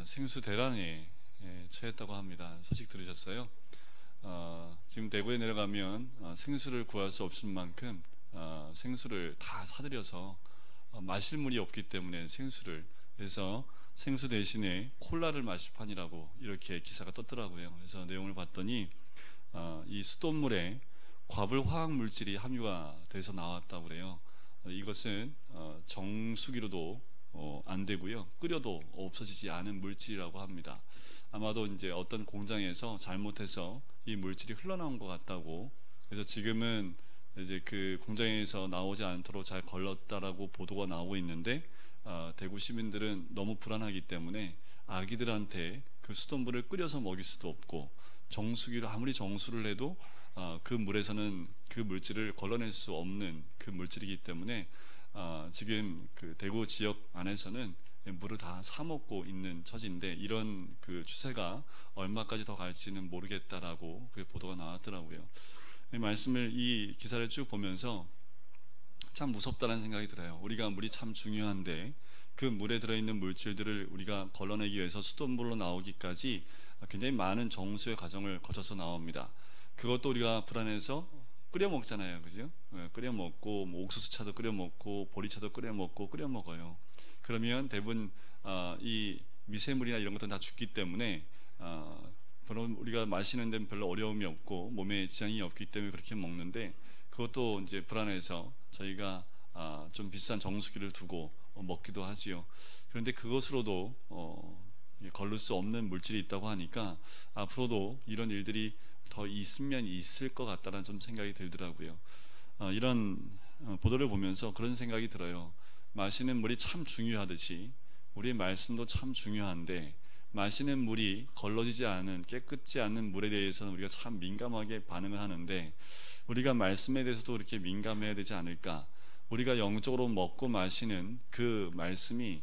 생수 대란에 처했다고 합니다. 소식 들으셨어요? 지금 대구에 내려가면 생수를 구할 수 없을 만큼 생수를 다 사들여서 마실 물이 없기 때문에 그래서 생수 대신에 콜라를 마실 판이라고 이렇게 기사가 떴더라고요. 그래서 내용을 봤더니 이 수돗물에 과불 화학 물질이 함유가 돼서 나왔다고 그래요. 이것은 정수기로도 안 되고요, 끓여도 없어지지 않은 물질이라고 합니다. 아마도 이제 어떤 공장에서 잘못해서 이 물질이 흘러나온 것 같다고, 그래서 지금은 이제 그 공장에서 나오지 않도록 잘 걸렀다라고 보도가 나오고 있는데, 대구 시민들은 너무 불안하기 때문에 아기들한테 그 수돗물을 끓여서 먹일 수도 없고, 정수기로 아무리 정수를 해도 그 물에서는 그 물질을 걸러낼 수 없는 그 물질이기 때문에 지금 그 대구 지역 안에서는 물을 다 사 먹고 있는 처지인데, 이런 그 추세가 얼마까지 더 갈지는 모르겠다라고 그 보도가 나왔더라고요. 이 기사를 쭉 보면서 참 무섭다는 생각이 들어요. 우리가 물이 참 중요한데 그 물에 들어있는 물질들을 우리가 걸러내기 위해서 수돗물로 나오기까지 굉장히 많은 정수의 과정을 거쳐서 나옵니다. 그것도 우리가 불안해서 끓여 먹잖아요, 그죠? 끓여 먹고 옥수수차도 끓여 먹고 보리차도 끓여 먹어요. 그러면 대부분 이 미세물이나 이런 것들은 다 죽기 때문에 별로 우리가 마시는 데는 별로 어려움이 없고 몸에 지장이 없기 때문에 그렇게 먹는데, 그것도 이제 불안해서 저희가 좀 비싼 정수기를 두고 먹기도 하지요. 그런데 그것으로도 걸릴 수 없는 물질이 있다고 하니까 앞으로도 이런 일들이 더 있으면 있을 것 같다는 좀 생각이 들더라고요. 이런 보도를 보면서 그런 생각이 들어요. 마시는 물이 참 중요하듯이 우리의 말씀도 참 중요한데, 마시는 물이 걸러지지 않은 깨끗지 않은 물에 대해서는 우리가 참 민감하게 반응을 하는데, 우리가 말씀에 대해서도 그렇게 민감해야 되지 않을까. 우리가 영적으로 먹고 마시는 그 말씀이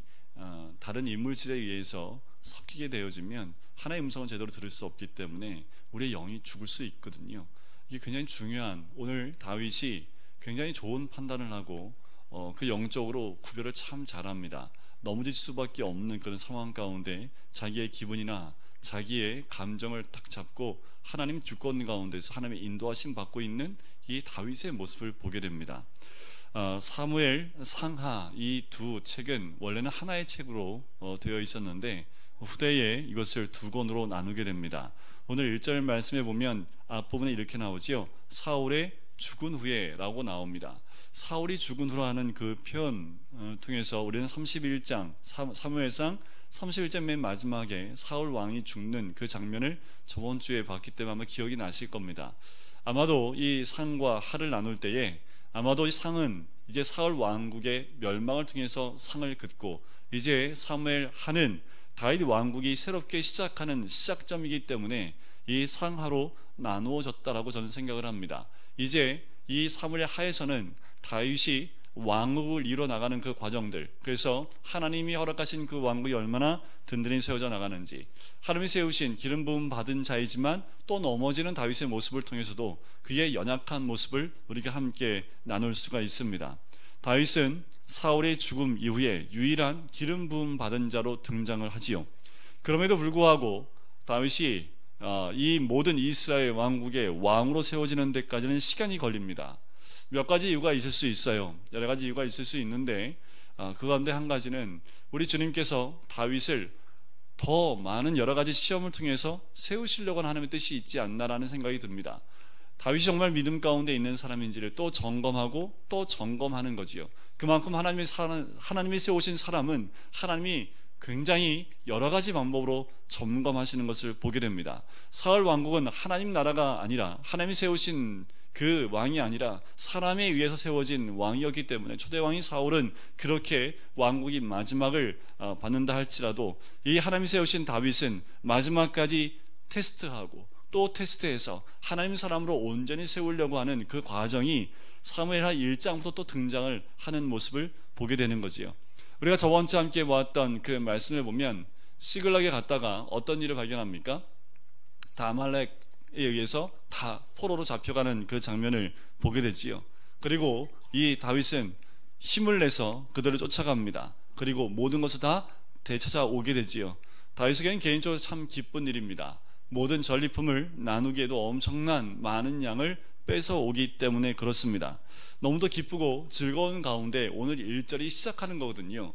다른 이물질에 의해서 섞이게 되어지면 하나의 음성은 제대로 들을 수 없기 때문에 우리의 영이 죽을 수 있거든요. 이게 굉장히 중요한, 오늘 다윗이 굉장히 좋은 판단을 하고 그 영적으로 구별을 참 잘합니다. 넘어질 수밖에 없는 그런 상황 가운데 자기의 기분이나 자기의 감정을 딱 잡고 하나님 주권 가운데서 하나님의 인도하심 받고 있는 이 다윗의 모습을 보게 됩니다. 사무엘, 상하 이 두 책은 원래는 하나의 책으로 되어 있었는데 후대에 이것을 두 권으로 나누게 됩니다. 오늘 1절 말씀에 보면 앞부분에 이렇게 나오지요. 사울의 죽은 후에 라고 나옵니다. 사울이 죽은 후로 하는 그 표현 통해서 우리는 31장 사무엘상 31장 맨 마지막에 사울 왕이 죽는 그 장면을 저번 주에 봤기 때문에 아마 기억이 나실 겁니다. 아마도 이 상과 하를 나눌 때에 아마도 이 상은 이제 사울 왕국의 멸망을 통해서 상을 긋고, 이제 사무엘 하는 다윗 왕국이 새롭게 시작하는 시작점이기 때문에 이 상하로 나누어졌다라고 저는 생각을 합니다. 이제 이 사무엘 하에서는 다윗이 왕국을 이뤄나가는 그 과정들, 그래서 하나님이 허락하신 그 왕국이 얼마나 든든히 세워져 나가는지, 하나님이 세우신 기름 부음 받은 자이지만 또 넘어지는 다윗의 모습을 통해서도 그의 연약한 모습을 우리가 함께 나눌 수가 있습니다. 다윗은 사울의 죽음 이후에 유일한 기름 부음 받은 자로 등장을 하지요. 그럼에도 불구하고 다윗이 이 모든 이스라엘 왕국의 왕으로 세워지는 데까지는 시간이 걸립니다. 몇 가지 이유가 있을 수 있어요. 여러 가지 이유가 있을 수 있는데 그 가운데 한 가지는 우리 주님께서 다윗을 더 많은 여러 가지 시험을 통해서 세우시려고 하는 하나님의 뜻이 있지 않나라는 생각이 듭니다. 다윗이 정말 믿음 가운데 있는 사람인지를 또 점검하고 또 점검하는 거지요. 그만큼 하나님이 세우신 사람은 하나님이 굉장히 여러 가지 방법으로 점검하시는 것을 보게 됩니다. 사울 왕국은 하나님 나라가 아니라, 하나님이 세우신 그 왕이 아니라 사람에 의해서 세워진 왕이었기 때문에, 초대왕이 사울은 그렇게 왕국이 마지막을 받는다 할지라도 이 하나님이 세우신 다윗은 마지막까지 테스트하고 또 테스트해서 하나님 사람으로 온전히 세우려고 하는 그 과정이 사무엘하 1장부터 또 등장을 하는 모습을 보게 되는 거지요. 우리가 저번 주에 함께 보았던 그 말씀을 보면 시글락에 갔다가 어떤 일을 발견합니까? 아말렉에 의해서 다 포로로 잡혀가는 그 장면을 보게 되지요. 그리고 이 다윗은 힘을 내서 그들을 쫓아갑니다. 그리고 모든 것을 다 되찾아오게 되지요. 다윗에게는 개인적으로 참 기쁜 일입니다. 모든 전리품을 나누기에도 엄청난 많은 양을 뺏어오기 때문에 그렇습니다. 너무도 기쁘고 즐거운 가운데 오늘 1절이 시작하는 거거든요.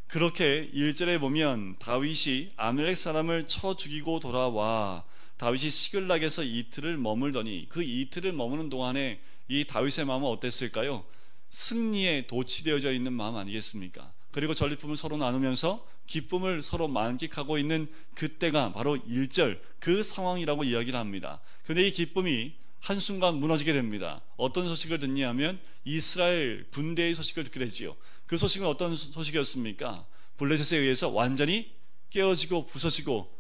그렇게 1절에 보면 다윗이 아말렉 사람을 쳐 죽이고 돌아와 다윗이 시글락에서 이틀을 머물더니 그 이틀을 머무는 동안에 이 다윗의 마음은 어땠을까요? 승리에 도취되어져 있는 마음 아니겠습니까? 그리고 전리품을 서로 나누면서 기쁨을 서로 만끽하고 있는 그때가 바로 1절 그 상황이라고 이야기를 합니다. 근데 이 기쁨이 한순간 무너지게 됩니다. 어떤 소식을 듣냐 하면 이스라엘 군대의 소식을 듣게 되지요. 그 소식은 어떤 소식이었습니까? 블레셋에 의해서 완전히 깨어지고 부서지고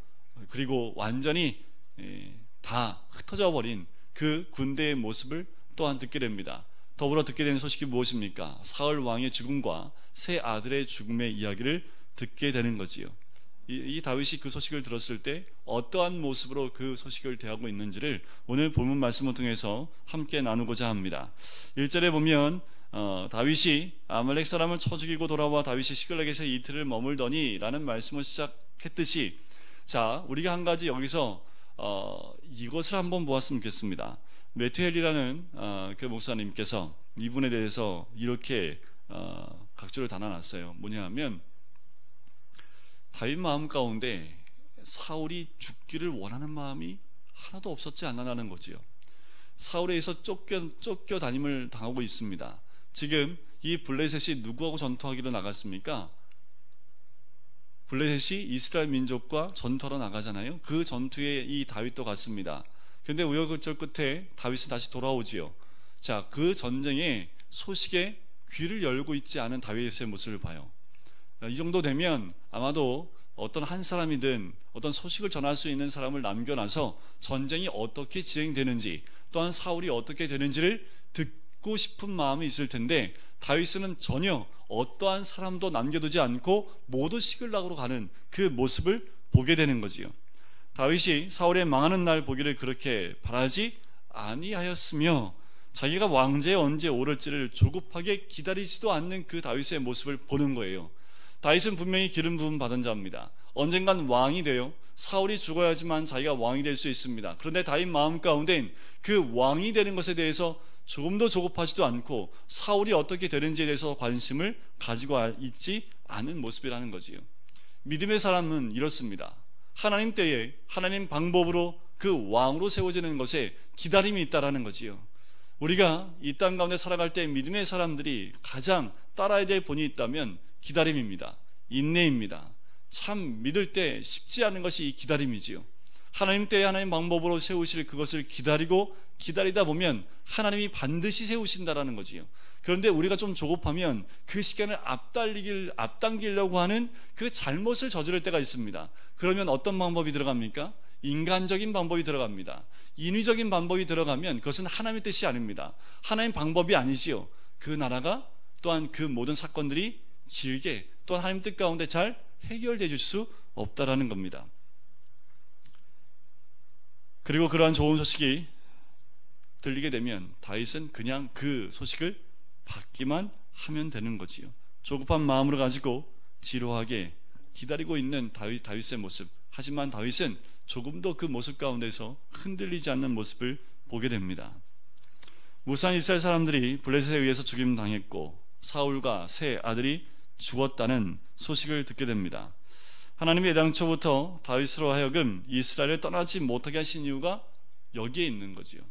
그리고 완전히 다 흩어져 버린 그 군대의 모습을 또한 듣게 됩니다. 더불어 듣게 되는 소식이 무엇입니까? 사울 왕의 죽음과 세 아들의 죽음의 이야기를 듣게 되는 거지요. 이 다윗이 그 소식을 들었을 때 어떠한 모습으로 그 소식을 대하고 있는지를 오늘 본문 말씀을 통해서 함께 나누고자 합니다. 1절에 보면 다윗이 아말렉 사람을 쳐 죽이고 돌아와 다윗이 시글락에서 이틀을 머물더니 라는 말씀을 시작했듯이, 자, 우리가 한 가지 여기서 이것을 한번 보았으면 좋겠습니다. 메투엘이라는 그 목사님께서 이분에 대해서 이렇게 각주를 달아놨어요. 뭐냐 하면 다윗 마음 가운데 사울이 죽기를 원하는 마음이 하나도 없었지 않나라는 거지요. 사울에 의해서 쫓겨 다님을 당하고 있습니다. 지금 이 블레셋이 누구하고 전투하기로 나갔습니까? 블레셋이 이스라엘 민족과 전투하러 나가잖아요. 그 전투에 이 다윗도 갔습니다. 근데 우여곡절 끝에 다윗은 다시 돌아오지요. 자, 그 전쟁의 소식에 귀를 열고 있지 않은 다윗의 모습을 봐요. 이 정도 되면 아마도 어떤 한 사람이든 어떤 소식을 전할 수 있는 사람을 남겨놔서 전쟁이 어떻게 진행되는지 또한 사울이 어떻게 되는지를 듣고 싶은 마음이 있을 텐데, 다윗은 전혀 어떠한 사람도 남겨두지 않고 모두 시글락으로 가는 그 모습을 보게 되는 거지요. 다윗이 사울의 망하는 날 보기를 그렇게 바라지 아니하였으며 자기가 왕제에 언제 오를지를 조급하게 기다리지도 않는 그 다윗의 모습을 보는 거예요. 다윗은 분명히 기름 부음 받은 자입니다. 언젠간 왕이 되어 사울이 죽어야지만 자기가 왕이 될 수 있습니다. 그런데 다윗 마음 가운데는 그 왕이 되는 것에 대해서 조금도 조급하지도 않고 사울이 어떻게 되는지에 대해서 관심을 가지고 있지 않은 모습이라는 거지요. 믿음의 사람은 이렇습니다. 하나님 때에 하나님 방법으로 그 왕으로 세워지는 것에 기다림이 있다라는 거지요. 우리가 이 땅 가운데 살아갈 때 믿음의 사람들이 가장 따라야 될 본이 있다면 기다림입니다. 인내입니다. 참 믿을 때 쉽지 않은 것이 이 기다림이지요. 하나님 때에 하나님 방법으로 세우실 그것을 기다리다 보면 하나님이 반드시 세우신다라는 거지요. 그런데 우리가 좀 조급하면 그 시간을 앞당기려고 하는 그 잘못을 저지를 때가 있습니다. 그러면 어떤 방법이 들어갑니까? 인간적인 방법이 들어갑니다. 인위적인 방법이 들어가면 그것은 하나님의 뜻이 아닙니다. 하나님 방법이 아니지요. 그 나라가 또한 그 모든 사건들이 길게 또한 하나님 뜻 가운데 잘 해결되어질 수 없다라는 겁니다. 그리고 그러한 좋은 소식이 들리게 되면 다윗은 그냥 그 소식을 받기만 하면 되는 거지요. 조급한 마음으로 가지고 지루하게 기다리고 있는 다윗의 모습. 하지만 다윗은 조금도 그 모습 가운데서 흔들리지 않는 모습을 보게 됩니다. 무사한 이스라엘 사람들이 블레셋에 의해서 죽임당했고 사울과 세 아들이 죽었다는 소식을 듣게 됩니다. 하나님이 애당초부터 다윗으로 하여금 이스라엘을 떠나지 못하게 하신 이유가 여기에 있는 거지요.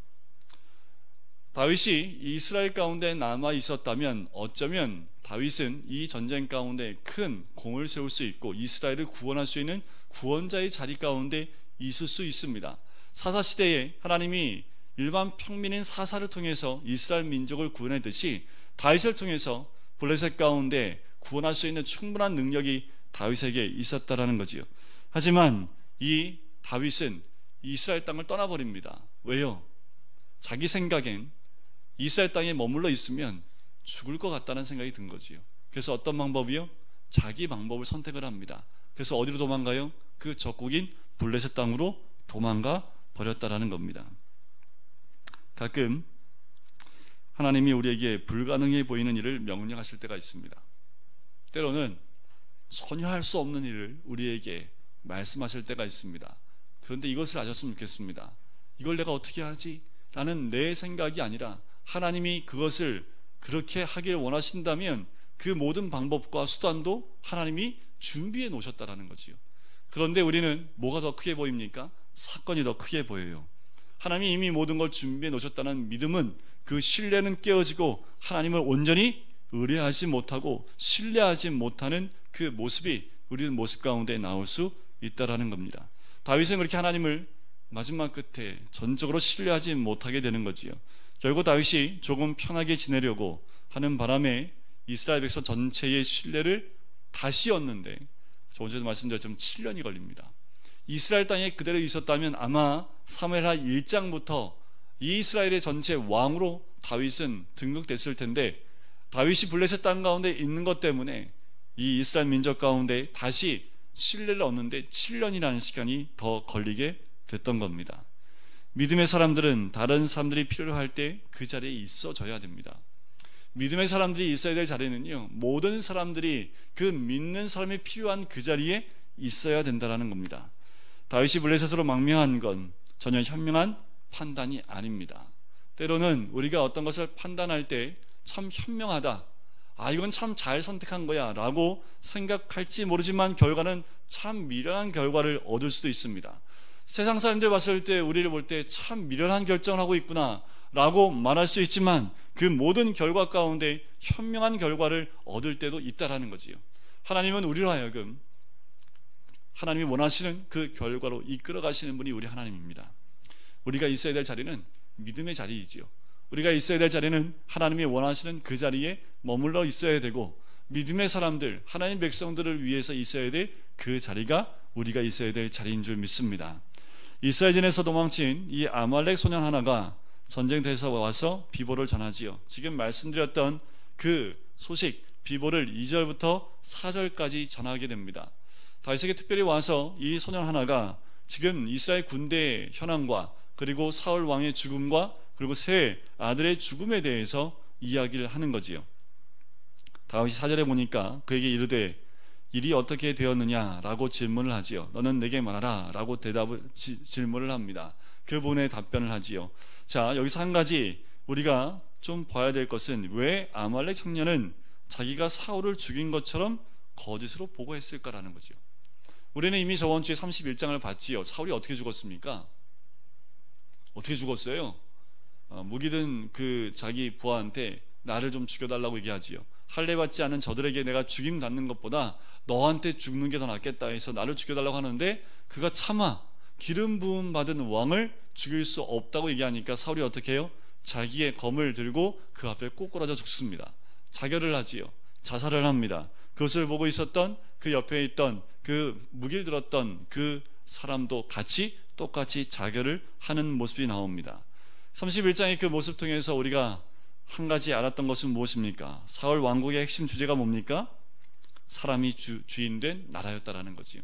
다윗이 이스라엘 가운데 남아 있었다면 어쩌면 다윗은 이 전쟁 가운데 큰 공을 세울 수 있고 이스라엘을 구원할 수 있는 구원자의 자리 가운데 있을 수 있습니다. 사사시대에 하나님이 일반 평민인 사사를 통해서 이스라엘 민족을 구원했듯이 다윗을 통해서 블레셋 가운데 구원할 수 있는 충분한 능력이 다윗에게 있었다라는 거지요. 하지만 이 다윗은 이스라엘 땅을 떠나버립니다. 왜요? 자기 생각엔 이스라엘 땅에 머물러 있으면 죽을 것 같다는 생각이 든 거지요. 그래서 어떤 방법이요? 자기 방법을 선택을 합니다. 그래서 어디로 도망가요? 그 적국인 블레셋 땅으로 도망가 버렸다라는 겁니다. 가끔 하나님이 우리에게 불가능해 보이는 일을 명령하실 때가 있습니다. 때로는 전혀 할 수 없는 일을 우리에게 말씀하실 때가 있습니다. 그런데 이것을 아셨으면 좋겠습니다. 이걸 내가 어떻게 하지? 라는 내 생각이 아니라 하나님이 그것을 그렇게 하기를 원하신다면 그 모든 방법과 수단도 하나님이 준비해 놓으셨다라는 거지요. 그런데 우리는 뭐가 더 크게 보입니까? 사건이 더 크게 보여요. 하나님이 이미 모든 걸 준비해 놓으셨다는 믿음은, 그 신뢰는 깨어지고 하나님을 온전히 의뢰하지 못하고 신뢰하지 못하는 그 모습이 우리는 모습 가운데 나올 수 있다라는 겁니다. 다윗은 그렇게 하나님을 마지막 끝에 전적으로 신뢰하지 못하게 되는 거지요. 결국 다윗이 조금 편하게 지내려고 하는 바람에 이스라엘 백성 전체의 신뢰를 다시 얻는데, 조금 전에 말씀드렸지만 7년이 걸립니다. 이스라엘 땅에 그대로 있었다면 아마 사무엘하 1장부터 이스라엘의 전체 왕으로 다윗은 등극됐을 텐데, 다윗이 블레셋 땅 가운데 있는 것 때문에 이 이스라엘 민족 가운데 다시 신뢰를 얻는데 7년이라는 시간이 더 걸리게 됐던 겁니다. 믿음의 사람들은 다른 사람들이 필요로 할 때 그 자리에 있어줘야 됩니다. 믿음의 사람들이 있어야 될 자리는요, 모든 사람들이 그 믿는 사람이 필요한 그 자리에 있어야 된다는 겁니다. 다윗이 블레셋으로 망명한 건 전혀 현명한 판단이 아닙니다. 때로는 우리가 어떤 것을 판단할 때 참 현명하다, 이건 참 잘 선택한 거야 라고 생각할지 모르지만 결과는 참 미련한 결과를 얻을 수도 있습니다. 세상 사람들 봤을 때, 우리를 볼 때 참 미련한 결정을 하고 있구나 라고 말할 수 있지만 그 모든 결과 가운데 현명한 결과를 얻을 때도 있다라는 거지요. 하나님은 우리로 하여금 하나님이 원하시는 그 결과로 이끌어 가시는 분이 우리 하나님입니다. 우리가 있어야 될 자리는 믿음의 자리이지요. 우리가 있어야 될 자리는 하나님이 원하시는 그 자리에 머물러 있어야 되고, 믿음의 사람들, 하나님 백성들을 위해서 있어야 될 그 자리가 우리가 있어야 될 자리인 줄 믿습니다. 이스라엘전에서 도망친 이 아말렉 소년 하나가 전쟁터에서 와서 비보를 전하지요. 지금 말씀드렸던 그 소식, 비보를 2절부터 4절까지 전하게 됩니다. 다윗에게 특별히 와서 이 소년 하나가 지금 이스라엘 군대의 현황과, 그리고 사울 왕의 죽음과, 그리고 세 아들의 죽음에 대해서 이야기를 하는 거지요. 다윗이 4절에 보니까 그에게 이르되 일이 어떻게 되었느냐라고 질문을 하지요. 너는 내게 말하라 라고 질문을 합니다. 그분의 답변을 하지요. 자, 여기서 한 가지 우리가 좀 봐야 될 것은, 왜 아말렉 청년은 자기가 사울을 죽인 것처럼 거짓으로 보고했을까라는 거지요. 우리는 이미 저번 주에 31장을 봤지요. 사울이 어떻게 죽었습니까? 어떻게 죽었어요? 무기든 그 자기 부하한테 나를 좀 죽여달라고 얘기하지요. 할례 받지 않은 저들에게 내가 죽임 받는 것보다 너한테 죽는 게 더 낫겠다 해서 나를 죽여달라고 하는데, 그가 차마 기름 부음 받은 왕을 죽일 수 없다고 얘기하니까 사울이 어떻게 해요? 자기의 검을 들고 그 앞에 꼬꾸라져 죽습니다. 자결을 하지요. 자살을 합니다. 그것을 보고 있었던 그 옆에 있던 그 무기를 들었던 그 사람도 같이 똑같이 자결을 하는 모습이 나옵니다. 31장의 그 모습 통해서 우리가 한 가지 알았던 것은 무엇입니까? 사울 왕국의 핵심 주제가 뭡니까? 사람이 주인된 나라였다라는 거지요.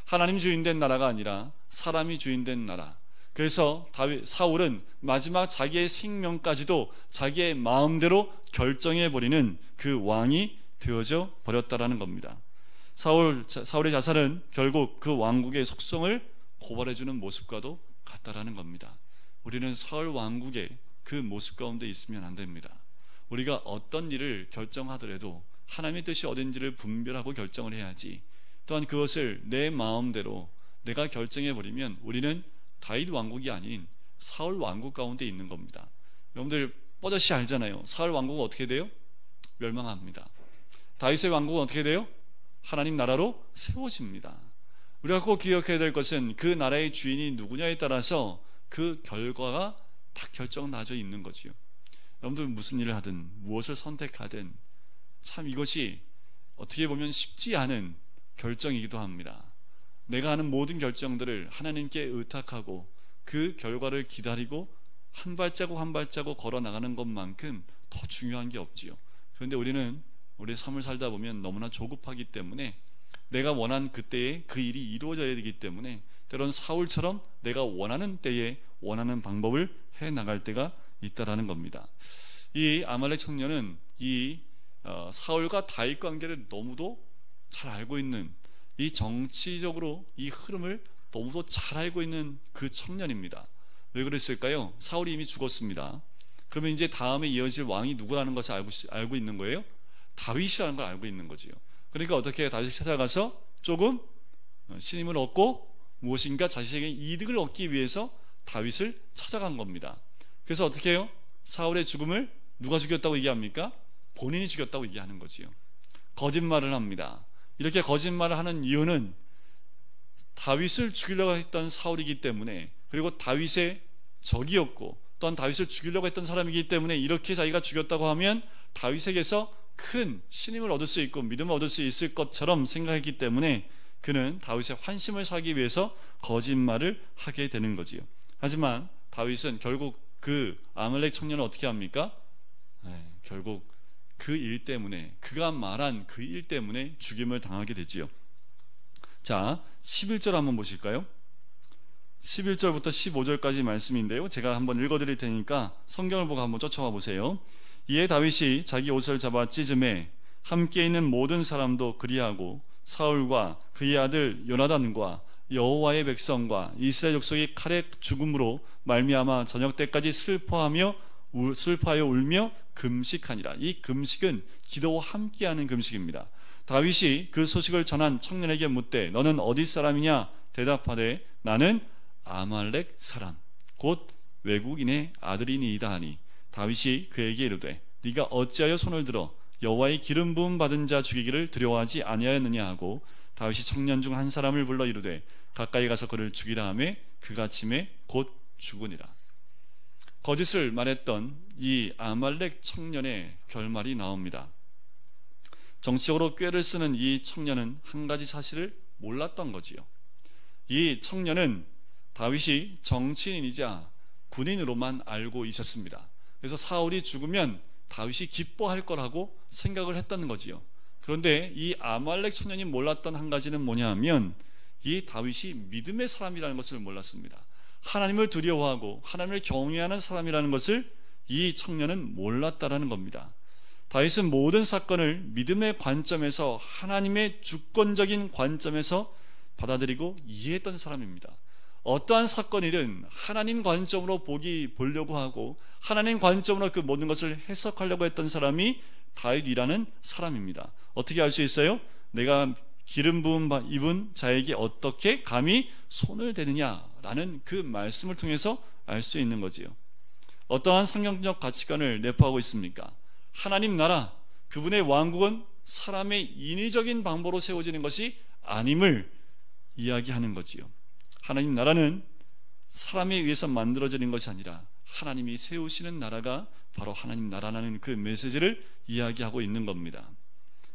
하나님 주인된 나라가 아니라 사람이 주인된 나라. 그래서 사울은 마지막 자기의 생명까지도 자기의 마음대로 결정해버리는 그 왕이 되어져 버렸다라는 겁니다. 사울의 자살은 결국 그 왕국의 속성을 고발해주는 모습과도 같다라는 겁니다. 우리는 사울 왕국의 그 모습 가운데 있으면 안 됩니다. 우리가 어떤 일을 결정하더라도 하나님의 뜻이 어딘지를 분별하고 결정을 해야지, 또한 그것을 내 마음대로 내가 결정해버리면 우리는 다윗 왕국이 아닌 사울 왕국 가운데 있는 겁니다. 여러분들 뻗어시 알잖아요. 사울 왕국은 어떻게 돼요? 멸망합니다. 다윗의 왕국은 어떻게 돼요? 하나님 나라로 세워집니다. 우리가 꼭 기억해야 될 것은 그 나라의 주인이 누구냐에 따라서 그 결과가 딱 결정나져 있는 거지요. 여러분들 무슨 일을 하든 무엇을 선택하든 참 이것이 어떻게 보면 쉽지 않은 결정이기도 합니다. 내가 하는 모든 결정들을 하나님께 의탁하고 그 결과를 기다리고 한 발자국 한 발자국 걸어 나가는 것만큼 더 중요한 게 없지요. 그런데 우리는 우리의 삶을 살다 보면 너무나 조급하기 때문에 내가 원한 그때에 그 일이 이루어져야 되기 때문에 때로는 사울처럼 내가 원하는 때에 원하는 방법을 해나갈 때가 있다라는 겁니다. 이 아말렉 청년은 이 사울과 다윗 관계를 너무도 잘 알고 있는, 이 정치적으로 이 흐름을 너무도 잘 알고 있는 그 청년입니다. 왜 그랬을까요? 사울이 이미 죽었습니다. 그러면 이제 다음에 이어질 왕이 누구라는 것을 알고 있는 거예요? 다윗이라는 걸 알고 있는 거지요. 그러니까 어떻게 해요? 다윗이 찾아가서 조금 신임을 얻고 무엇인가 자신에게 이득을 얻기 위해서 다윗을 찾아간 겁니다. 그래서 어떻게 해요? 사울의 죽음을 누가 죽였다고 얘기합니까? 본인이 죽였다고 얘기하는 거지요. 거짓말을 합니다. 이렇게 거짓말을 하는 이유는 다윗을 죽이려고 했던 사울이기 때문에, 그리고 다윗의 적이었고 또한 다윗을 죽이려고 했던 사람이기 때문에 이렇게 자기가 죽였다고 하면 다윗에게서 큰 신임을 얻을 수 있고 믿음을 얻을 수 있을 것처럼 생각했기 때문에 그는 다윗의 환심을 사기 위해서 거짓말을 하게 되는 거지요. 하지만 다윗은 결국 그 아말렉 청년을 어떻게 합니까? 결국 그 일 때문에, 그가 말한 그 일 때문에 죽임을 당하게 되지요. 자, 11절 한번 보실까요? 11절부터 15절까지 말씀인데요, 제가 한번 읽어드릴 테니까 성경을 보고 한번 쫓아와 보세요. 이에 다윗이 자기 옷을 잡아 찢음에 함께 있는 모든 사람도 그리하고 사울과 그의 아들 요나단과 여호와의 백성과 이스라엘 족속이 칼의 죽음으로 말미암아 저녁 때까지 슬퍼하여 울며 금식하니라. 이 금식은 기도와 함께하는 금식입니다. 다윗이 그 소식을 전한 청년에게 묻되 너는 어디 사람이냐? 대답하되 나는 아말렉 사람 곧 외국인의 아들이니이다 하니 다윗이 그에게 이르되 네가 어찌하여 손을 들어 여호와의 기름 부음 받은 자 죽이기를 두려워하지 아니하였느냐 하고 다윗이 청년 중 한 사람을 불러 이르되 가까이 가서 그를 죽이라 하매 그가 침에 곧 죽으니라. 거짓을 말했던 이 아말렉 청년의 결말이 나옵니다. 정치적으로 꾀를 쓰는 이 청년은 한 가지 사실을 몰랐던 거지요. 이 청년은 다윗이 정치인이자 군인으로만 알고 있었습니다. 그래서 사울이 죽으면 다윗이 기뻐할 거라고 생각을 했다는 거지요. 그런데 이 아말렉 청년이 몰랐던 한 가지는 뭐냐 하면 이 다윗이 믿음의 사람이라는 것을 몰랐습니다. 하나님을 두려워하고 하나님을 경외하는 사람이라는 것을 이 청년은 몰랐다라는 겁니다. 다윗은 모든 사건을 믿음의 관점에서, 하나님의 주권적인 관점에서 받아들이고 이해했던 사람입니다. 어떠한 사건이든 하나님 관점으로 보려고 하고 하나님 관점으로 그 모든 것을 해석하려고 했던 사람이 다윗이라는 사람입니다. 어떻게 알 수 있어요? 내가 기름 부음 입은 자에게 어떻게 감히 손을 대느냐라는 그 말씀을 통해서 알 수 있는 거지요. 어떠한 성경적 가치관을 내포하고 있습니까? 하나님 나라, 그분의 왕국은 사람의 인위적인 방법으로 세워지는 것이 아님을 이야기하는 거지요. 하나님 나라는 사람에 의해서 만들어지는 것이 아니라 하나님이 세우시는 나라가 바로 하나님 나라라는 그 메시지를 이야기하고 있는 겁니다.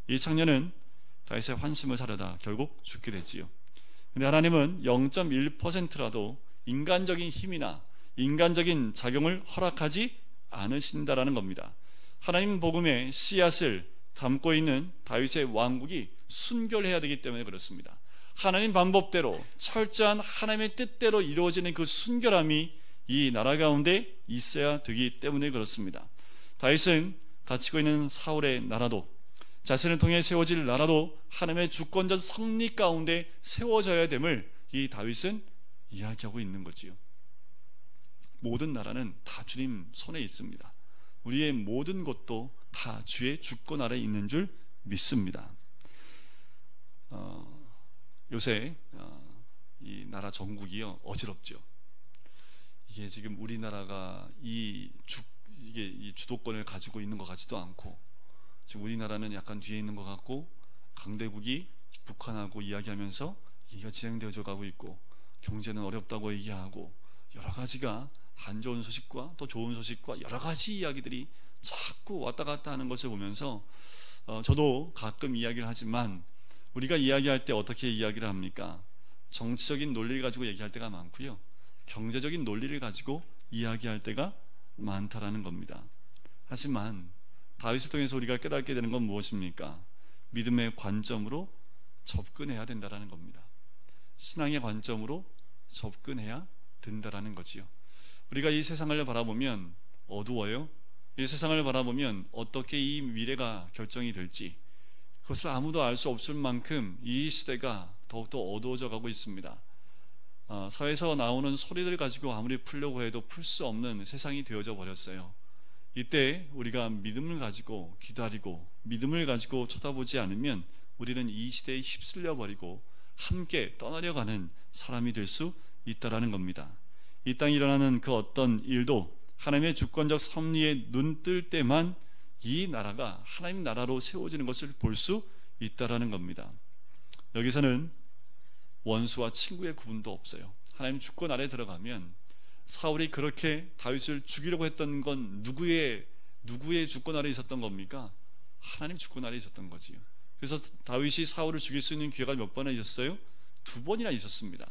이 청년은 다윗의 환심을 사려다 결국 죽게 되지요. 근데 하나님은 0.1%라도 인간적인 힘이나 인간적인 작용을 허락하지 않으신다라는 겁니다. 하나님 복음의 씨앗을 담고 있는 다윗의 왕국이 순결해야 되기 때문에 그렇습니다. 하나님 방법대로 철저한 하나님의 뜻대로 이루어지는 그 순결함이 이 나라 가운데 있어야 되기 때문에 그렇습니다. 다윗은 다치고 있는 사울의 나라도, 자신을 통해 세워질 나라도 하나님의 주권적 성리 가운데 세워져야 됨을 이 다윗은 이야기하고 있는 거지요. 모든 나라는 다 주님 손에 있습니다. 우리의 모든 것도 다 주의 주권 아래에 있는 줄 믿습니다. 요새 이 나라 정국이요 어지럽죠. 이게 지금 우리나라가 이 주도권을 가지고 있는 것 같지도 않고, 지금 우리나라는 약간 뒤에 있는 것 같고, 강대국이 북한하고 이야기하면서 이가 진행되어져 가고 있고, 경제는 어렵다고 얘기하고, 여러 가지가 안 좋은 소식과 또 좋은 소식과 여러 가지 이야기들이 자꾸 왔다 갔다 하는 것을 보면서 저도 가끔 이야기를 하지만, 우리가 이야기할 때 어떻게 이야기를 합니까? 정치적인 논리를 가지고 얘기할 때가 많고요, 경제적인 논리를 가지고 이야기할 때가 많다라는 겁니다. 하지만 다윗을 통해서 우리가 깨닫게 되는 건 무엇입니까? 믿음의 관점으로 접근해야 된다라는 겁니다. 신앙의 관점으로 접근해야 된다라는 거지요. 우리가 이 세상을 바라보면 어두워요. 이 세상을 바라보면 어떻게 이 미래가 결정이 될지, 그것을 아무도 알 수 없을 만큼 이 시대가 더욱더 어두워져 가고 있습니다. 사회에서 나오는 소리들 가지고 아무리 풀려고 해도 풀 수 없는 세상이 되어져 버렸어요. 이때 우리가 믿음을 가지고 기다리고 믿음을 가지고 쳐다보지 않으면 우리는 이 시대에 휩쓸려 버리고 함께 떠나려 가는 사람이 될 수 있다라는 겁니다. 이 땅에 일어나는 그 어떤 일도 하나님의 주권적 섭리에 눈 뜰 때만 이 나라가 하나님 나라로 세워지는 것을 볼 수 있다라는 겁니다. 여기서는 원수와 친구의 구분도 없어요. 하나님 주권 아래 들어가면 사울이 그렇게 다윗을 죽이려고 했던 건 누구의 주권 아래 있었던 겁니까? 하나님 주권 아래 있었던 거지요. 그래서 다윗이 사울을 죽일 수 있는 기회가 몇 번이나 있었어요? 2번이나 있었습니다.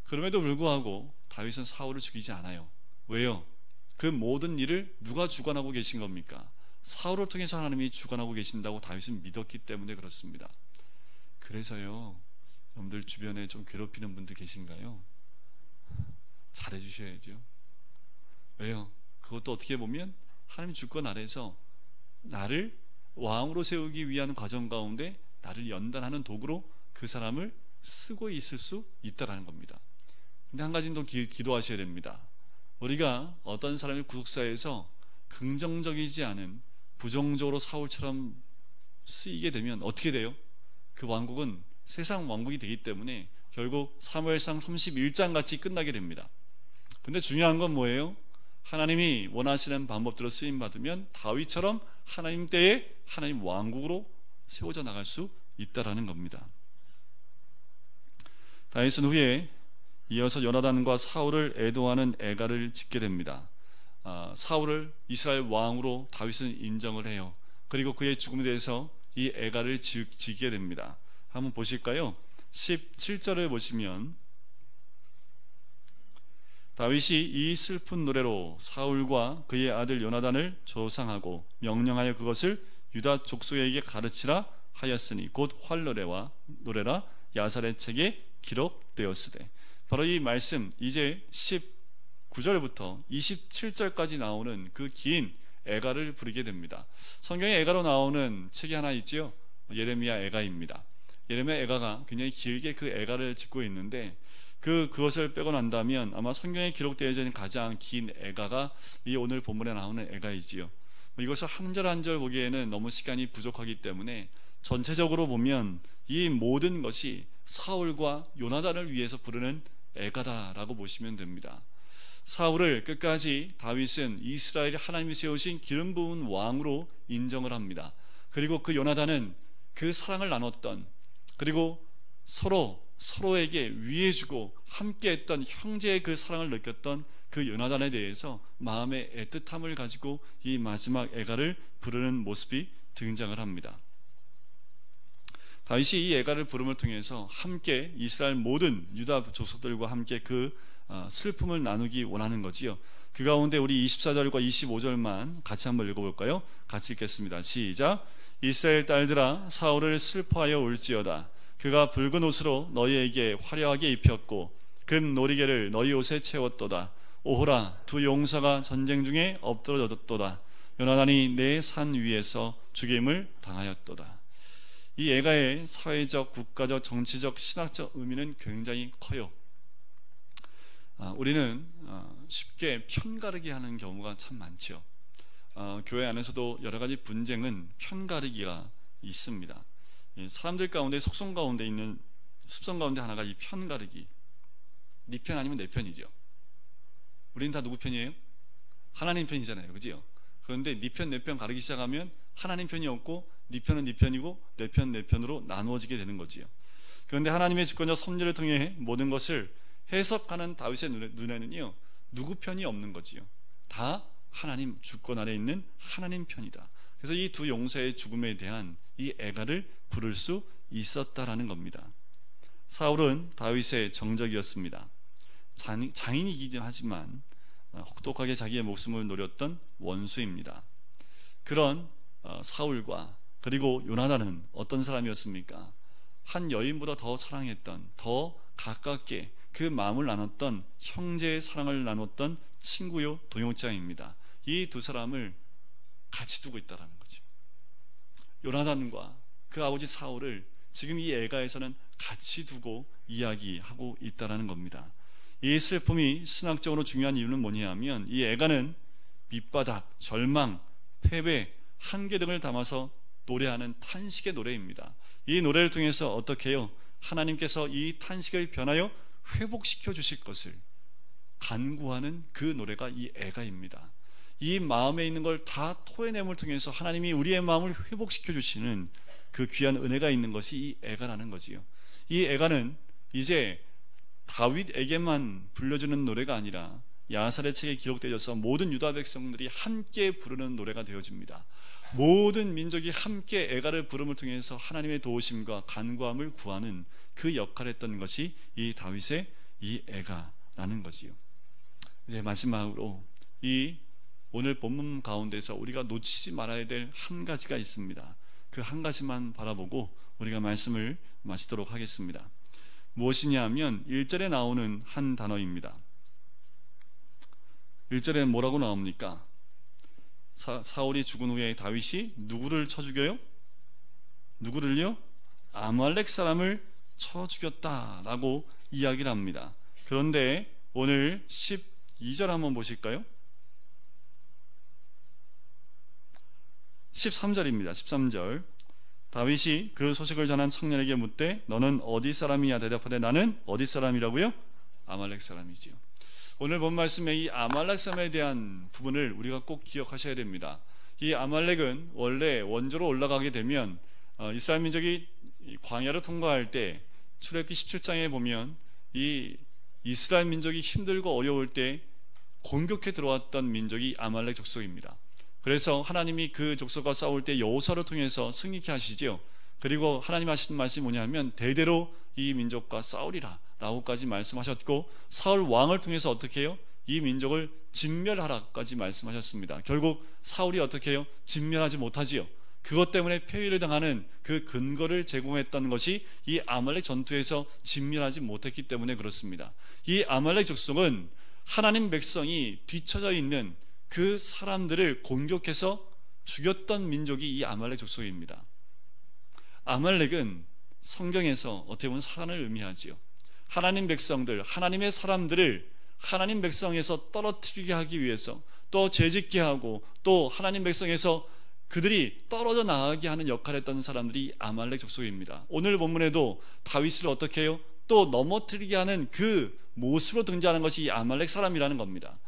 그럼에도 불구하고 다윗은 사울을 죽이지 않아요. 왜요? 그 모든 일을 누가 주관하고 계신 겁니까? 사울을 통해서 하나님이 주관하고 계신다고 다윗은 믿었기 때문에 그렇습니다. 그래서요, 여러분들 주변에 좀 괴롭히는 분들 계신가요? 잘해주셔야죠. 왜요? 그것도 어떻게 보면 하나님 주권 아래서 나를 왕으로 세우기 위한 과정 가운데 나를 연단하는 도구로 그 사람을 쓰고 있을 수 있다는 겁니다. 근데 한 가지는 더 기도하셔야 됩니다. 우리가 어떤 사람이 구속사에서 긍정적이지 않은 부정적으로 사울처럼 쓰이게 되면 어떻게 돼요? 그 왕국은 세상 왕국이 되기 때문에 결국 사무엘상 31장 같이 끝나게 됩니다. 근데 중요한 건 뭐예요? 하나님이 원하시는 방법대로 쓰임받으면 다윗처럼 하나님 때에 하나님 왕국으로 세워져 나갈 수 있다라는 겁니다. 다윗은 후에 이어서 요나단과 사울을 애도하는 애가를 짓게 됩니다. 사울을 이스라엘 왕으로 다윗은 인정을 해요. 그리고 그의 죽음에 대해서 이 애가를 지게 됩니다. 한번 보실까요? 17절을 보시면 다윗이 이 슬픈 노래로 사울과 그의 아들 요나단을 조상하고 명령하여 그것을 유다 족속에게 가르치라 하였으니 곧 활노래와 노래라 야살의 책에 기록되었으되. 바로 이 말씀, 이제 19절부터 27절까지 나오는 그 긴 애가를 부르게 됩니다. 성경에 애가로 나오는 책이 하나 있지요. 예레미야 애가입니다. 예레미야 애가가 굉장히 길게 그 애가를 짓고 있는데 그것을 빼고 난다면 아마 성경에 기록되어 있는 가장 긴 애가가 이 오늘 본문에 나오는 애가이지요. 이것을 한 절 한 절 보기에는 너무 시간이 부족하기 때문에 전체적으로 보면 이 모든 것이 사울과 요나단을 위해서 부르는 애가다라고 보시면 됩니다. 사울을 끝까지 다윗은 이스라엘이 하나님이 세우신 기름 부은 왕으로 인정을 합니다. 그리고 그 요나단은 그 사랑을 나눴던, 그리고 서로에게 위해주고 함께했던 형제의 그 사랑을 느꼈던 그 요나단에 대해서 마음의 애틋함을 가지고 이 마지막 애가를 부르는 모습이 등장을 합니다. 다윗이 이 애가를 부름을 통해서 함께 이스라엘 모든 유다 족속들과 함께 그 슬픔을 나누기 원하는 거지요. 그 가운데 우리 24절과 25절만 같이 한번 읽어볼까요? 같이 읽겠습니다. 시작. 이스라엘 딸들아 사울을 슬퍼하여 울지어다. 그가 붉은 옷으로 너희에게 화려하게 입혔고 금 놀이개를 너희 옷에 채웠도다. 오호라, 두 용사가 전쟁 중에 엎드러졌도다. 요나단이 내 산 위에서 죽임을 당하였도다. 이 애가의 사회적, 국가적, 정치적, 신학적 의미는 굉장히 커요. 우리는 쉽게 편가르기 하는 경우가 참 많죠. 교회 안에서도 여러 가지 분쟁은 편가르기가 있습니다. 사람들 가운데 속성 가운데 있는 습성 가운데 하나가 이 편가르기. 네 편 아니면 내 편이죠. 우리는 다 누구 편이에요? 하나님 편이잖아요, 그죠? 그런데 네 편, 내 편 가르기 시작하면 하나님 편이 없고 네 편은 네 편이고 내 편, 내 편으로 나누어지게 되는 거지요. 그런데 하나님의 주권적 섭리를 통해 모든 것을 해석하는 다윗의 눈에는요, 누구 편이 없는 거지요. 다 하나님 주권 아래 있는 하나님 편이다. 그래서 이 두 용사의 죽음에 대한 이 애가를 부를 수 있었다라는 겁니다. 사울은 다윗의 정적이었습니다. 장인이긴 하지만 혹독하게 자기의 목숨을 노렸던 원수입니다. 그런 사울과 그리고 요나단은 어떤 사람이었습니까? 한 여인보다 더 사랑했던, 더 가깝게 그 마음을 나눴던, 형제의 사랑을 나눴던 친구요 동역자입니다. 이 두 사람을 같이 두고 있다는 거죠. 요나단과 그 아버지 사울을 지금 이 애가에서는 같이 두고 이야기하고 있다라는 겁니다. 이 슬픔이 신학적으로 중요한 이유는 뭐냐 하면 이 애가는 밑바닥, 절망, 패배, 한계 등을 담아서 노래하는 탄식의 노래입니다. 이 노래를 통해서 어떻게 해요? 하나님께서 이 탄식을 변하여 회복시켜 주실 것을 간구하는 그 노래가 이 애가입니다. 이 마음에 있는 걸 다 토해냄을 통해서 하나님이 우리의 마음을 회복시켜 주시는 그 귀한 은혜가 있는 것이 이 애가라는 거지요. 이 애가는 이제 다윗에게만 불려주는 노래가 아니라 야살의 책에 기록되어서 모든 유다 백성들이 함께 부르는 노래가 되어집니다. 모든 민족이 함께 애가를 부름을 통해서 하나님의 도우심과 간구함을 구하는 그 역할을 했던 것이 이 다윗의 이 애가라는 거지요. 이제 마지막으로 이 오늘 본문 가운데서 우리가 놓치지 말아야 될 한 가지가 있습니다. 그 한 가지만 바라보고 우리가 말씀을 마치도록 하겠습니다. 무엇이냐 하면 1절에 나오는 한 단어입니다. 1절에 뭐라고 나옵니까? 사울이 죽은 후에 다윗이 누구를 쳐 죽여요? 누구를요? 아말렉 사람을 쳐 죽였다라고 이야기를 합니다. 그런데 오늘 12절 한번 보실까요? 13절입니다. 13절. 다윗이 그 소식을 전한 청년에게 묻되 너는 어디 사람이냐 대답하되 나는 어디 사람이라고요? 아말렉 사람이지요. 오늘 본 말씀에 이 아말렉 사람에 대한 부분을 우리가 꼭 기억하셔야 됩니다. 이 아말렉은 원래 원조로 올라가게 되면 이스라엘 민족이 광야를 통과할 때 출애굽기 17장에 보면 이 이스라엘 민족이 힘들고 어려울 때 공격해 들어왔던 민족이 아말렉 족속입니다. 그래서 하나님이 그 족속과 싸울 때 여호수아를 통해서 승리케 하시죠. 그리고 하나님 하시는 말씀이 뭐냐 하면 대대로 이 민족과 싸우리라 라고까지 말씀하셨고, 사울 왕을 통해서 어떻게 해요? 이 민족을 진멸하라까지 말씀하셨습니다. 결국 사울이 어떻게 해요? 진멸하지 못하지요. 그것 때문에 폐위를 당하는 그 근거를 제공했던 것이 이 아말렉 전투에서 진멸하지 못했기 때문에 그렇습니다. 이 아말렉 족속은 하나님 백성이 뒤처져 있는 그 사람들을 공격해서 죽였던 민족이 이 아말렉 족속입니다. 아말렉은 성경에서 어떻게 보면 사단을 의미하지요. 하나님 백성들, 하나님의 사람들을 하나님 백성에서 떨어뜨리게 하기 위해서, 또 죄짓게 하고, 또 하나님 백성에서 그들이 떨어져 나가게 하는 역할을 했던 사람들이 아말렉 족속입니다. 오늘 본문에도 다윗을 어떻게 해요? 또 넘어뜨리게 하는 그 모습으로 등장하는 것이 이 아말렉 사람이라는 겁니다.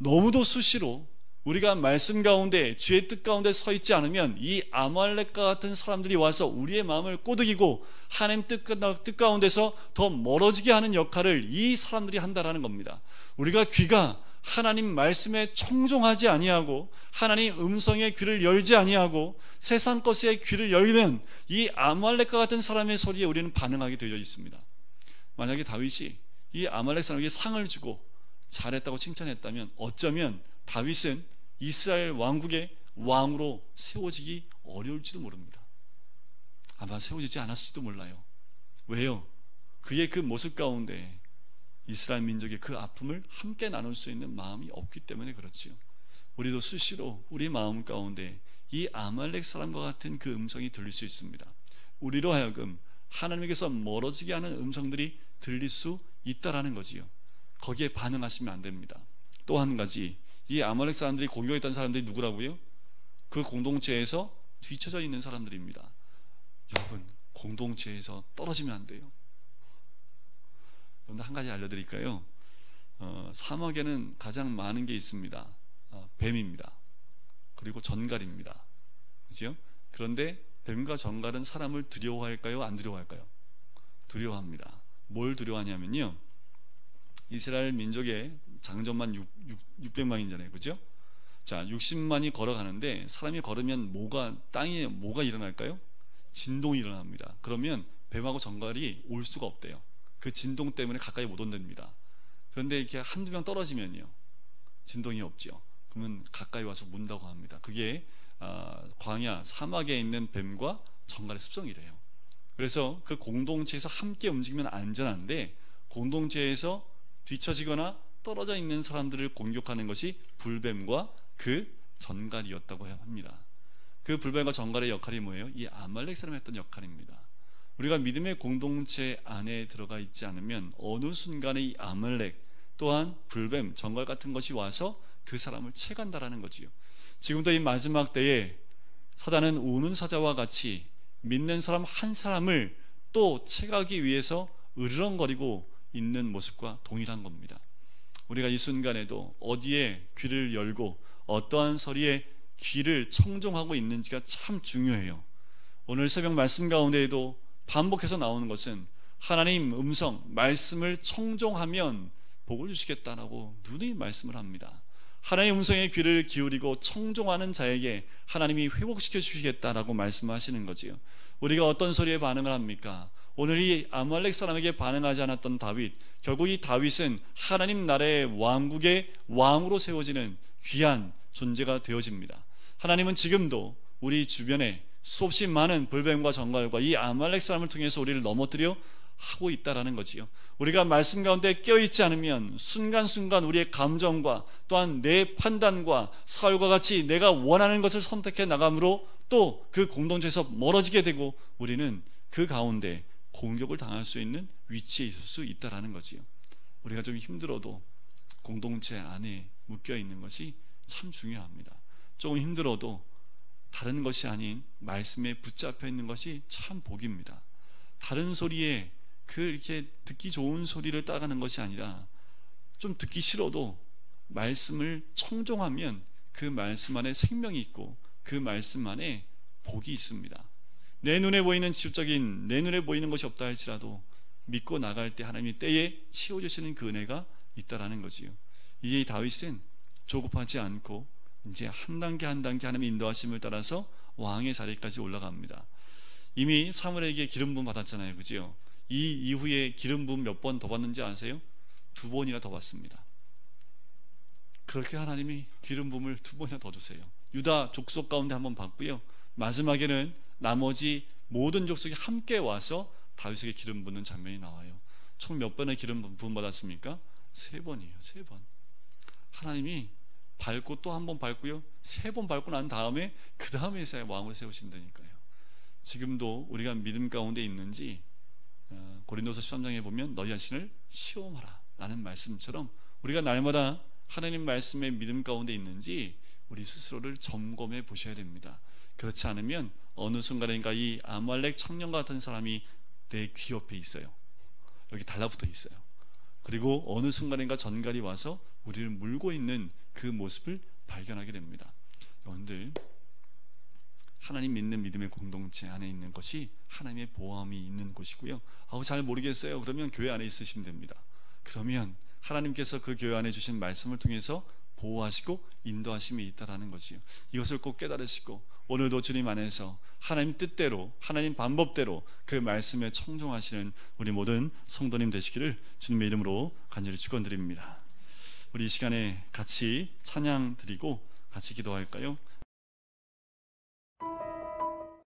너무도 수시로 우리가 말씀 가운데, 주의 뜻 가운데 서 있지 않으면 이 아말렉과 같은 사람들이 와서 우리의 마음을 꼬드기고 하나님 뜻 가운데서 더 멀어지게 하는 역할을 이 사람들이 한다라는 겁니다. 우리가 귀가 하나님 말씀에 청종하지 아니하고 하나님 음성의 귀를 열지 아니하고 세상 것에 귀를 열면 이 아말렉과 같은 사람의 소리에 우리는 반응하게 되어 있습니다. 만약에 다윗이 이 아말렉 사람에게 상을 주고 잘했다고 칭찬했다면 어쩌면 다윗은 이스라엘 왕국의 왕으로 세워지기 어려울지도 모릅니다. 아마 세워지지 않았을지도 몰라요. 왜요? 그의 그 모습 가운데 이스라엘 민족의 그 아픔을 함께 나눌 수 있는 마음이 없기 때문에 그렇지요. 우리도 수시로 우리 마음 가운데 이 아말렉 사람과 같은 그 음성이 들릴 수 있습니다. 우리로 하여금 하나님께서 멀어지게 하는 음성들이 들릴 수 있다라는 거지요. 거기에 반응하시면 안 됩니다. 또 한 가지, 이 아말렉 사람들이 공격했던 사람들이 누구라고요? 그 공동체에서 뒤처져 있는 사람들입니다. 여러분, 공동체에서 떨어지면 안 돼요. 여러분, 한 가지 알려드릴까요? 사막에는 가장 많은 게 있습니다. 뱀입니다. 그리고 전갈입니다. 그렇죠? 그런데 뱀과 전갈은 사람을 두려워할까요? 안 두려워할까요? 두려워합니다. 뭘 두려워하냐면요, 이스라엘 민족의 장정만 600만이잖아요. 그죠? 자, 60만이 걸어가는데 사람이 걸으면 땅에 뭐가 일어날까요? 진동이 일어납니다. 그러면 뱀하고 전갈이 올 수가 없대요. 그 진동 때문에 가까이 못 온답니다. 그런데 이렇게 한두 명 떨어지면요, 진동이 없죠. 그러면 가까이 와서 문다고 합니다. 그게 광야, 사막에 있는 뱀과 전갈의 습성이래요. 그래서 그 공동체에서 함께 움직이면 안전한데, 공동체에서 뒤처지거나 떨어져 있는 사람들을 공격하는 것이 불뱀과 그 전갈이었다고 합니다. 그 불뱀과 정갈의 역할이 뭐예요? 이 아말렉 사람이 했던 역할입니다. 우리가 믿음의 공동체 안에 들어가 있지 않으면 어느 순간에 이 아말렉 또한 불뱀, 정갈 같은 것이 와서 그 사람을 채간다라는 거지요. 지금도 이 마지막 때에 사단은 우는 사자와 같이 믿는 사람 한 사람을 또 채가기 위해서 으르렁거리고 있는 모습과 동일한 겁니다. 우리가 이 순간에도 어디에 귀를 열고 어떠한 소리에 귀를 청종하고 있는지가 참 중요해요. 오늘 새벽 말씀 가운데에도 반복해서 나오는 것은 하나님 음성, 말씀을 청종하면 복을 주시겠다라고 누누이 말씀을 합니다. 하나님의 음성에 귀를 기울이고 청종하는 자에게 하나님이 회복시켜 주시겠다라고 말씀하시는 거지요. 우리가 어떤 소리에 반응을 합니까? 오늘 이 아말렉 사람에게 반응하지 않았던 다윗, 결국 이 다윗은 하나님 나라의 왕국의 왕으로 세워지는 귀한 존재가 되어집니다. 하나님은 지금도 우리 주변에 수없이 많은 불뱀과 정갈과 이 아말렉 사람을 통해서 우리를 넘어뜨려 하고 있다라는 거지요. 우리가 말씀 가운데 깨어있지 않으면 순간순간 우리의 감정과 또한 내 판단과 사울과 같이 내가 원하는 것을 선택해 나감으로 또 그 공동체에서 멀어지게 되고 우리는 그 가운데 공격을 당할 수 있는 위치에 있을 수 있다라는 거지요. 우리가 좀 힘들어도 공동체 안에 묶여 있는 것이 참 중요합니다. 조금 힘들어도 다른 것이 아닌 말씀에 붙잡혀 있는 것이 참 복입니다. 다른 소리에 이렇게 듣기 좋은 소리를 따라가는 것이 아니라 좀 듣기 싫어도 말씀을 청종하면 그 말씀 안에 생명이 있고 그 말씀 안에 복이 있습니다. 내 눈에 보이는 지속적인 내 눈에 보이는 것이 없다 할지라도 믿고 나갈 때 하나님이 때에 채워주시는 그 은혜가 있다라는 거지요. 이제 다윗은 조급하지 않고 이제 한 단계 한 단계 하나님의 인도하심을 따라서 왕의 자리까지 올라갑니다. 이미 사무엘에게 기름 부음 받았잖아요, 그죠? 이 이후에 기름 부음 몇 번 더 받는지 아세요? 2번이나 더 받습니다. 그렇게 하나님이 기름 부음을 2번이나 더 주세요. 유다 족속 가운데 한번 받고요, 마지막에는 나머지 모든 족속이 함께 와서 다윗에게 기름 붓는 장면이 나와요. 총 몇 번의 기름 부음 받았습니까? 3번이에요. 3번. 하나님이 밟고 또 한 번 밟고요, 3번 밟고 난 다음에 그 다음에 왕으로 세우신다니까요. 지금도 우리가 믿음 가운데 있는지 고린도서 13장에 보면 너희 자신을 시험하라 라는 말씀처럼 우리가 날마다 하나님 말씀의 믿음 가운데 있는지 우리 스스로를 점검해 보셔야 됩니다. 그렇지 않으면 어느 순간인가 이 아말렉 청년 같은 사람이 내 귀 옆에 있어요. 여기 달라붙어 있어요. 그리고 어느 순간인가 전갈이 와서 우리를 물고 있는 그 모습을 발견하게 됩니다. 여러분들, 하나님 믿는 믿음의 공동체 안에 있는 것이 하나님의 보호함이 있는 곳이고요. 잘 모르겠어요. 그러면 교회 안에 있으시면 됩니다. 그러면 하나님께서 그 교회 안에 주신 말씀을 통해서 보호하시고 인도하심이 있다라는 거지요. 이것을 꼭 깨달으시고 오늘도 주님 안에서 하나님 뜻대로 하나님 방법대로 그 말씀에 청종하시는 우리 모든 성도님 되시기를 주님의 이름으로 간절히 축원드립니다. 우리 이 시간에 같이 찬양 드리고 같이 기도할까요?